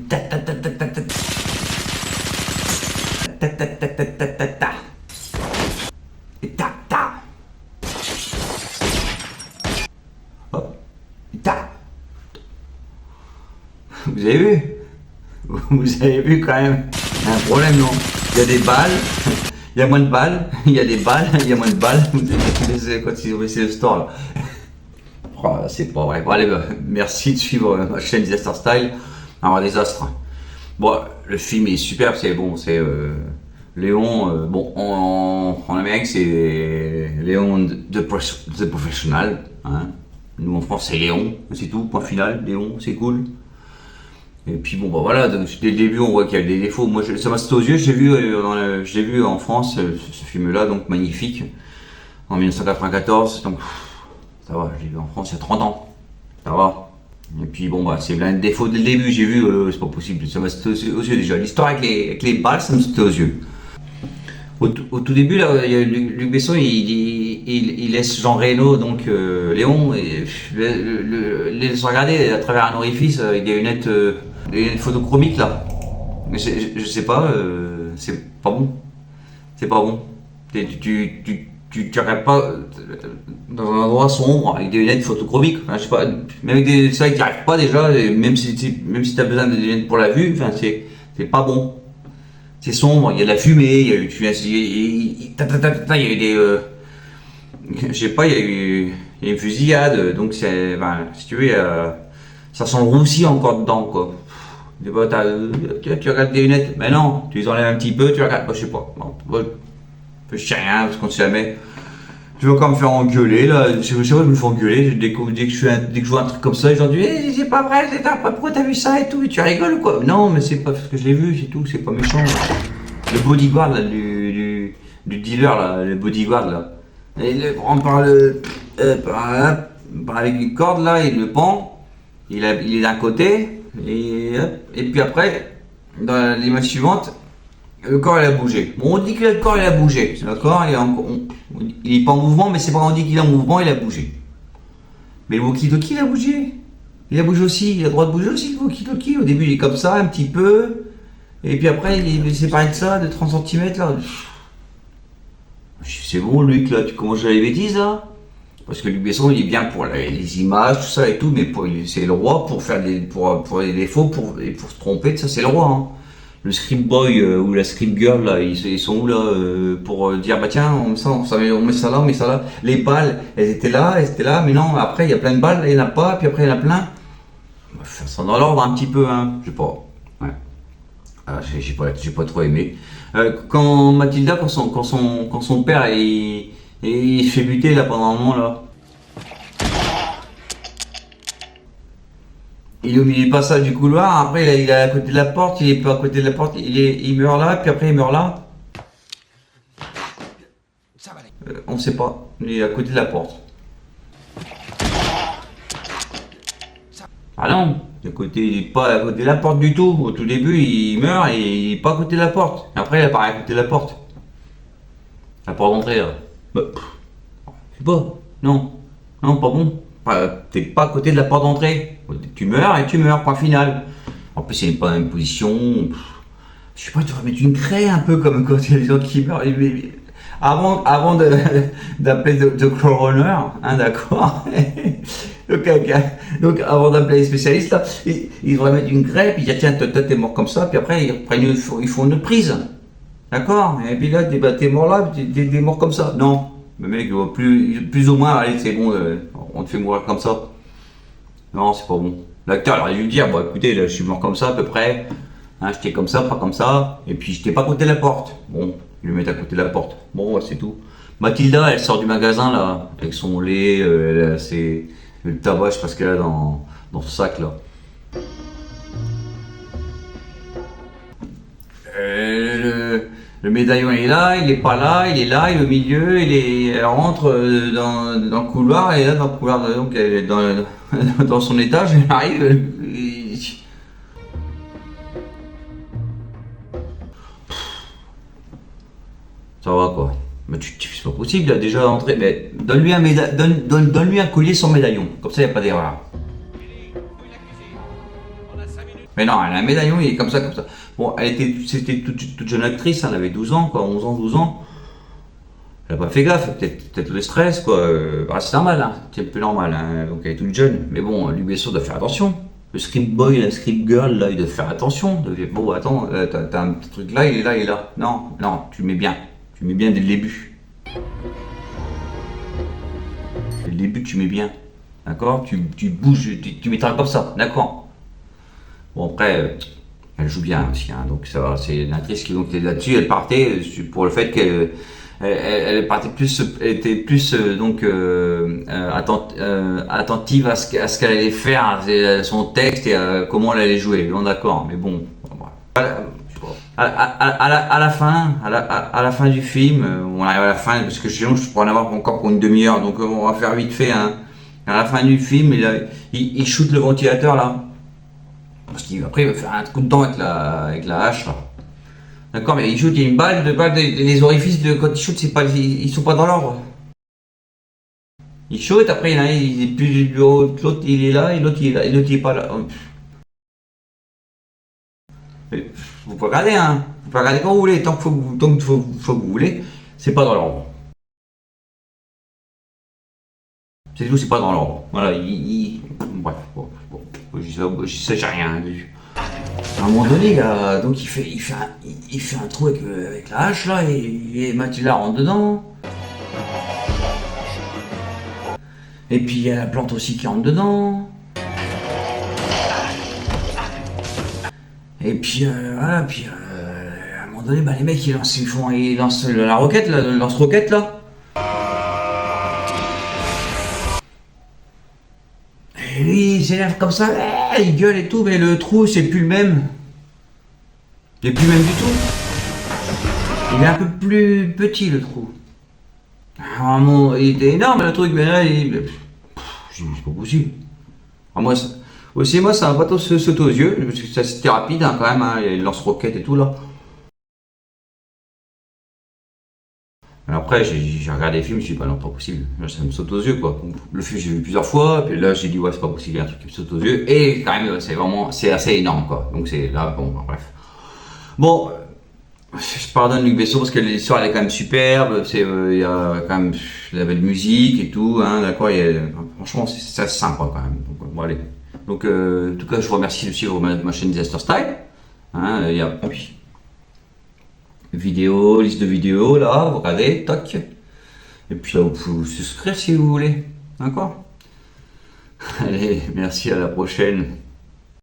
Ta ta ta ta ta ta. Ta ta ta ta ta ta ta. Et ta ta. Hop. Et ta. Vous avez vu? Vous avez vu quand même un problème, non? Il y a des balles, il y a moins de balles, il y a des balles, il y a moins de balles. Vous avez quand ils ont laissé le store là. Oh, c'est pas vrai. Bon, allez, merci de suivre ma chaîne Disaster Style. Un désastre. Bon, le film est super, c'est bon, c'est Léon. Bon, en Amérique, c'est Léon The Professional. Hein. Nous en France, c'est Léon, c'est tout, point final. Léon, c'est cool. Et puis bon, bah voilà, dès le début, on voit qu'il y a des défauts. Moi, ça m'a sauté aux yeux. J'ai vu en France ce film-là, donc magnifique, en 1994. Donc, ça va, je l'ai vu en France il y a 30 ans. Ça va. Et puis bon, bah c'est plein de défauts dès le début. J'ai vu, c'est pas possible. Ça m'a sauté aux yeux déjà. L'histoire avec les balles, ça me sautait aux yeux. Au tout début, là, il y a Luc Besson, il laisse Jean Reno, donc Léon, et laisse regarder à travers un orifice avec des lunettes photochromiques là. Mais je sais pas, c'est pas bon. C'est pas bon. Tu regardes pas dans un endroit sombre avec des lunettes photochromiques. Enfin, je sais pas, même avec des ça qui arrive pas déjà, et même si tu as besoin de lunettes pour la vue, enfin c'est pas bon. C'est sombre, il y a de la fumée, il y a eu, il y a eu des, je sais pas, il y a eu une fusillade, donc c'est, ben, si tu veux, ça sent le roussi encore dedans, quoi. Tu regardes tes lunettes, mais non, tu les enlèves un petit peu, tu regardes, je sais pas, bon, je sais rien, parce qu'on sait jamais. Tu vas encore me faire engueuler, là, je sais pas, je me fais engueuler, dès que je vois un truc comme ça, les gens disent, c'est pas vrai, pourquoi t'as vu ça et tout, et tu rigoles ou quoi? Non, mais c'est pas parce que je l'ai vu, c'est tout, c'est pas méchant. Le bodyguard, là, du dealer, là, le bodyguard, là, il le prend avec une corde, là, il le pend, il est d'un côté, et puis après, dans l'image suivante, le corps il a bougé. Bon, on dit que le corps il a bougé. D'accord, il est pas en mouvement, mais c'est pas on dit qu'il est en mouvement, il a bougé. Mais le walkie-talkie il a bougé. Il a bougé aussi, il a le droit de bouger aussi le walkie-talkie. Au début il est comme ça, un petit peu. Et puis après il est séparé de ça, de 30 cm là. C'est bon Luc là, tu commences à les bêtises là. Parce que Luc Besson il est bien pour les images, tout ça et tout, mais c'est le roi pour faire pour les défauts, pour se tromper, ça c'est le roi. Hein. Le script boy ou la script girl là, ils sont où là pour dire bah tiens on met ça là, on met ça là. Les balles elles étaient là, mais non après il y a plein de balles, il y en a pas, puis après il y en a plein. On va faire ça dans l'ordre un petit peu, hein. Je sais pas. Ouais. Ah, j'ai pas trop aimé. Quand Mathilda, quand son père il se fait buter là pendant un moment là. Il est au milieu du passage du couloir, après il est à côté de la porte, il est pas à côté de la porte, il meurt là, puis après il meurt là. On sait pas, il est à côté de la porte. Ah non, il est pas à côté de la porte du tout. Au tout début, il meurt et il est pas à côté de la porte. Après, il apparaît à côté de la porte. La porte d'entrée là. Bah, je sais pas, non, pas bon. T'es pas à côté de la porte d'entrée. Tu meurs, point final. En plus, c'est pas la même position. Je sais pas, tu vas mettre une craie un peu comme quand il y a des gens qui meurent. Avant d'appeler The Coroner, hein, d'accord. donc, avant d'appeler les spécialistes, là, ils devraient mettre une craie, puis dire tiens, toi t'es mort comme ça, puis après ils font une prise. D'accord. Et puis là, t'es mort là, t'es mort comme ça. Non. Le mec, plus ou moins, allez, c'est bon, on te fait mourir comme ça. Non, c'est pas bon. L'acteur, il aurait dû lui dire, bon, écoutez, là, je suis mort comme ça, à peu près. Hein, j'étais comme ça, pas comme ça. Et puis, j'étais pas à côté de la porte. Bon, il le met à côté de la porte. Bon, ouais, c'est tout. Mathilda, elle sort du magasin, là, avec son lait, le tabac, je sais pas ce qu'elle a dans son sac, là. Le médaillon est là, il est pas là, il est là, il est au milieu, elle rentre dans le couloir, et là dans le couloir, donc elle est dans son étage, elle arrive, ça va quoi. Mais c'est pas possible, il a déjà entré, mais donne-lui donne-lui un collier sans médaillon, comme ça il n'y a pas d'erreur. Mais non, elle a un médaillon, il est comme ça, comme ça. Bon, c'était toute jeune actrice, elle avait 12 ans, quoi, 11 ans, 12 ans. Elle a pas fait gaffe, peut-être le stress, quoi. Bah, c'est normal, hein. C'est un peu normal, hein. Donc elle est toute jeune. Mais bon, lui, bien sûr, doit faire attention. Le script boy, la script girl, là, il doit faire attention. Bon, attends, t'as un petit truc là, il est là, il est là. Non, non, tu le mets bien. Tu le mets bien dès le début. Dès le début, tu mets bien. D'accord, tu bouges, tu mettras comme ça. D'accord. Bon, après, elle joue bien aussi, hein. Donc ça va. C'est une actrice qui, donc, là-dessus, elle partait pour le fait qu'elle elle partait plus, elle était plus attentive à ce qu'elle allait faire, son texte et comment elle allait jouer. Bon, d'accord, mais bon. À la fin, à la fin du film, on arrive à la fin parce que sinon je pourrais en avoir encore pour une demi-heure, donc on va faire vite fait. Hein. À la fin du film, il shoot le ventilateur là, parce qu'après il va faire un coup de dent avec la hache là. D'accord, mais il shoot, il y a une balle, les orifices de quand il shoot, c'est pas, ils sont pas dans l'ordre. Il shoot, après il est plus l'autre il est là et l'autre il est là, et l'autre il est pas là. Mais vous pouvez regarder, hein. Vous pouvez regarder quand vous voulez, tant qu'il faut que vous voulez, c'est pas dans l'ordre. C'est tout, c'est pas dans l'ordre. Voilà, bref, je sais, j'ai rien vu. À un moment donné, donc il fait un trou avec la hache là, et Mathilda rentre dedans. Et puis il y a la plante aussi qui rentre dedans. Et puis voilà, puis à un moment donné, bah, les mecs ils lancent la roquette, là, le lance-roquette là. Et lui il s'énerve comme ça, il gueule et tout, mais le trou c'est plus le même. Il est plus le même du tout. Il est un peu plus petit le trou. Vraiment, il était énorme le truc, mais là, c'est pas possible. Ah, aussi, moi, ça va pas trop se sauter aux yeux, parce que c'était rapide hein, quand même, hein, il lance-roquettes et tout là. Alors après, j'ai regardé les films, je me suis dit, bah non, pas possible, là, ça me saute aux yeux quoi. Le film, j'ai vu plusieurs fois, puis là, j'ai dit, ouais, c'est pas possible, il y a un truc qui me saute aux yeux, et quand même, c'est assez énorme quoi. Donc c'est là, bon, bref. Bon, je pardonne Luc Besson parce que l'histoire elle est quand même superbe, il y a quand même la belle musique et tout, hein, d'accord, franchement c'est sympa quand même. Donc, bon, allez. Donc en tout cas je vous remercie de suivre ma chaîne Disaster Style. Hein, il y a oui, vidéo, liste de vidéos là, vous regardez, toc. Et puis là vous pouvez vous souscrire si vous voulez, d'accord. Allez, merci, à la prochaine.